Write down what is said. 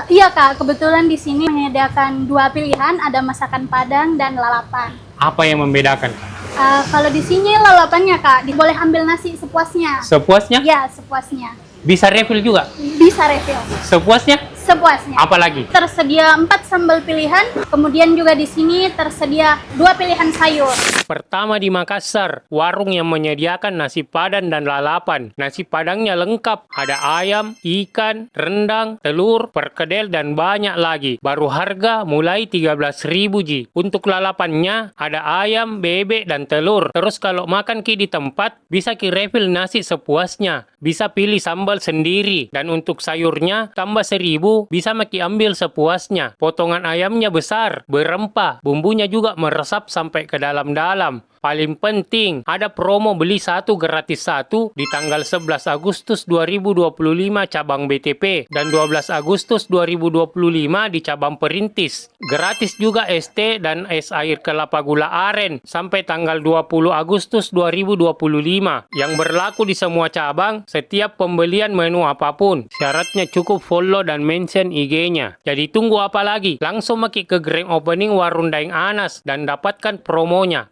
Iya Kak, kebetulan di sini menyediakan dua pilihan, ada masakan Padang dan lalapan. Apa yang membedakan? Kalau di sini lalapannya Kak, boleh ambil nasi sepuasnya. Sepuasnya? Ya, sepuasnya. Bisa refill juga? Bisa refill. Sepuasnya? Sepuasnya. Apalagi? Tersedia 4 sambal pilihan, kemudian juga di sini tersedia 2 pilihan sayur. Pertama di Makassar, warung yang menyediakan nasi padang dan lalapan. Nasi padangnya lengkap, ada ayam, ikan, rendang, telur, perkedel, dan banyak lagi. Baru harga mulai 13.000 ji. Untuk lalapannya ada ayam, bebek, dan telur. Terus kalau makan ki di tempat, bisa ki refill nasi sepuasnya. Bisa pilih sambal sendiri. Dan untuk sayurnya, tambah 1.000, bisa maki ambil sepuasnya. Potongan ayamnya besar, berempah, bumbunya juga meresap sampai ke dalam-dalam. Paling penting, ada promo beli satu gratis satu di tanggal 11 Agustus 2025 cabang BTP dan 12 Agustus 2025 di cabang Perintis. Gratis juga ST dan es air kelapa gula aren sampai tanggal 20 Agustus 2025 yang berlaku di semua cabang setiap pembelian menu apapun. Syaratnya cukup follow dan mention IG-nya. Jadi tunggu apa lagi? Langsung maki ke grand opening Warung Daeng Anas dan dapatkan promonya.